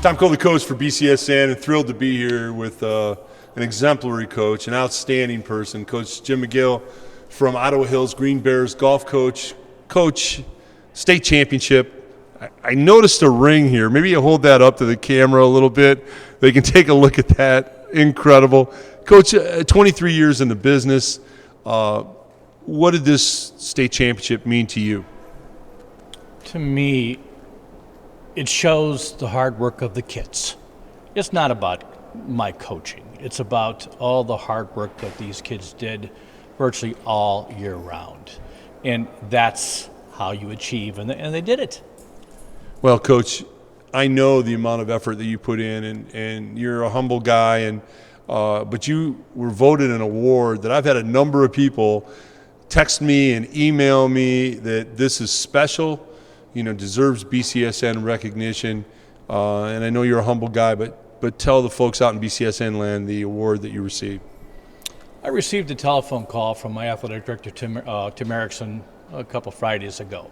Tom Cole, the coach for BCSN, and thrilled to be here with an exemplary coach, an outstanding person, Coach Jim McGill from Ottawa Hills Green Bears, golf coach. Coach, state championship. I noticed a ring here. Maybe you hold that up to the camera a little bit. They can take a look at that. Incredible. Coach, 23 years in the business. What did this state championship mean to you? To me, it shows the hard work of the kids. It's not about my coaching. It's about all the hard work that these kids did virtually all year round. And that's how you achieve, and they did it. Well, Coach, I know the amount of effort that you put in, and you're a humble guy, and but you were voted an award that I've had a number of people text me and email me that this is special, deserves BCSN recognition, and I know you're a humble guy, but tell the folks out in BCSN land the award that you received. I received a telephone call from my athletic director, Tim Erickson, a couple Fridays ago,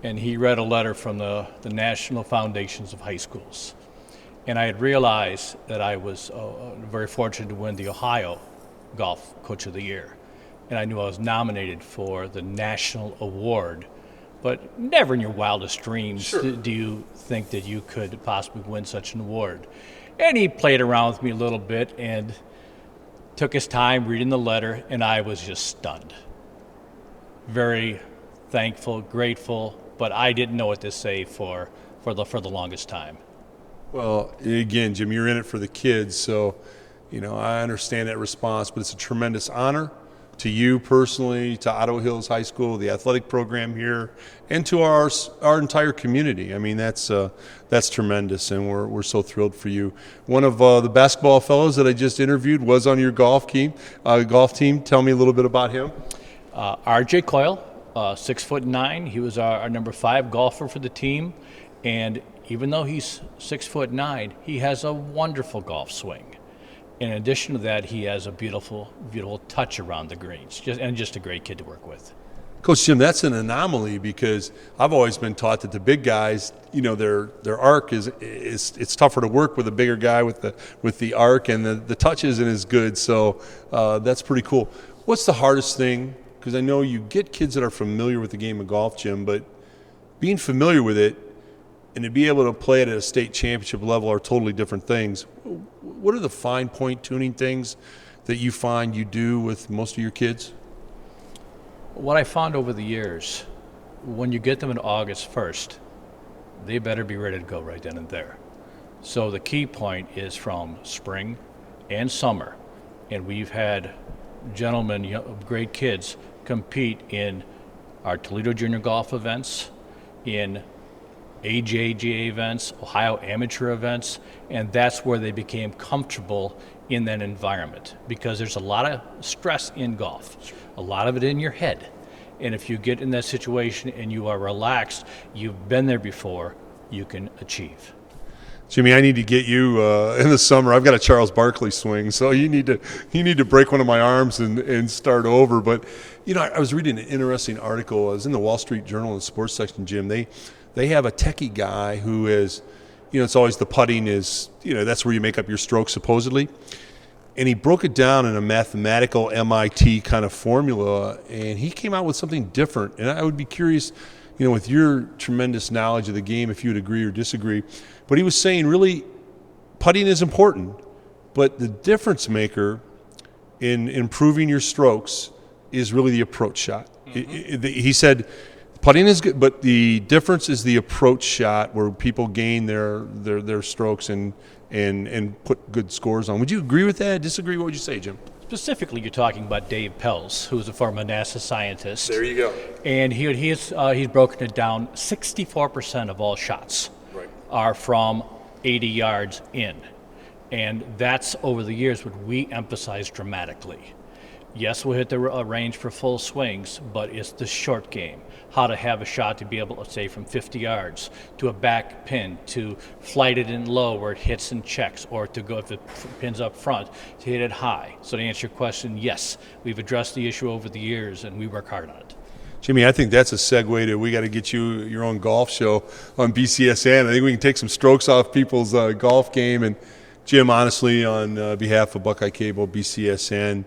and he read a letter from the National Foundations of High Schools. And I had realized that I was very fortunate to win the Ohio Golf Coach of the Year. And I knew I was nominated for the national award, but never in your wildest dreams do you think that you could possibly win such an award. And he played around with me a little bit and took his time reading the letter, and I was just stunned. Very thankful, grateful, but I didn't know what to say for the longest time. Well, again, Jim, you're in it for the kids, so I understand that response, but it's a tremendous honor to you personally, to Ottawa Hills High School, the athletic program here, and to our entire community. I mean, that's tremendous, and we're so thrilled for you. One of the basketball fellows that I just interviewed was on your golf team. Tell me a little bit about him. R.J. Coyle, 6'9". He was our number 5 golfer for the team, and even though he's 6'9", he has a wonderful golf swing. In addition to that, he has a beautiful, beautiful touch around the greens, just a great kid to work with. Coach Jim, that's an anomaly because I've always been taught that the big guys, their arc is it's tougher to work with a bigger guy with the arc, and the touch isn't as good. So that's pretty cool. What's the hardest thing? Because I know you get kids that are familiar with the game of golf, Jim, but being familiar with it and to be able to play it at a state championship level are totally different things. What are the fine point tuning things that you find you do with most of your kids? What I found over the years, when you get them in August 1st, they better be ready to go right then and there. So the key point is from spring and summer, and we've had gentlemen, great kids, compete in our Toledo Junior Golf events, in AJGA events, Ohio amateur events, and that's where they became comfortable in that environment, because there's a lot of stress in golf, a lot of it in your head. And if you get in that situation and you are relaxed, you've been there before, you can achieve. Jimmy, I need to get you in the summer. I've got a Charles Barkley swing, so you need to break one of my arms and start over. But I was reading an interesting article. I was in the Wall Street Journal in the sports section, Jim. They have a techie guy who is, it's always the putting is, that's where you make up your strokes supposedly. And he broke it down in a mathematical MIT kind of formula, and he came out with something different. And I would be curious, with your tremendous knowledge of the game, if you would agree or disagree. But he was saying really putting is important, but the difference maker in improving your strokes is really the approach shot. Mm-hmm. He said putting is good, but the difference is the approach shot where people gain their strokes and put good scores on. Would you agree with that? Disagree? What would you say, Jim? Specifically, you're talking about Dave Pelz, who's a former NASA scientist. There you go. And he's broken it down. 64% of all shots are from 80 yards in. And that's, over the years, what we emphasize dramatically. Yes, we'll hit the range for full swings, but it's the short game. How to have a shot to be able to, say, from 50 yards to a back pin, to flight it in low where it hits and checks, or to go, if the pin's up front, to hit it high. So to answer your question, yes, we've addressed the issue over the years, and we work hard on it. Jimmy, I think that's a segue to we got to get you your own golf show on BCSN. I think we can take some strokes off people's golf game. And Jim, honestly, on behalf of Buckeye Cable, BCSN,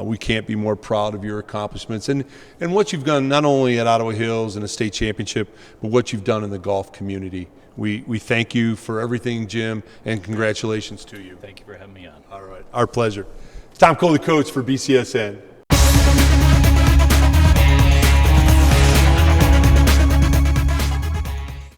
we can't be more proud of your accomplishments and what you've done not only at Ottawa Hills and a state championship, but what you've done in the golf community. We thank you for everything, Jim, and congratulations to you. Thank you for having me on. All right, our pleasure. It's Tom Cole, the coach for BCSN.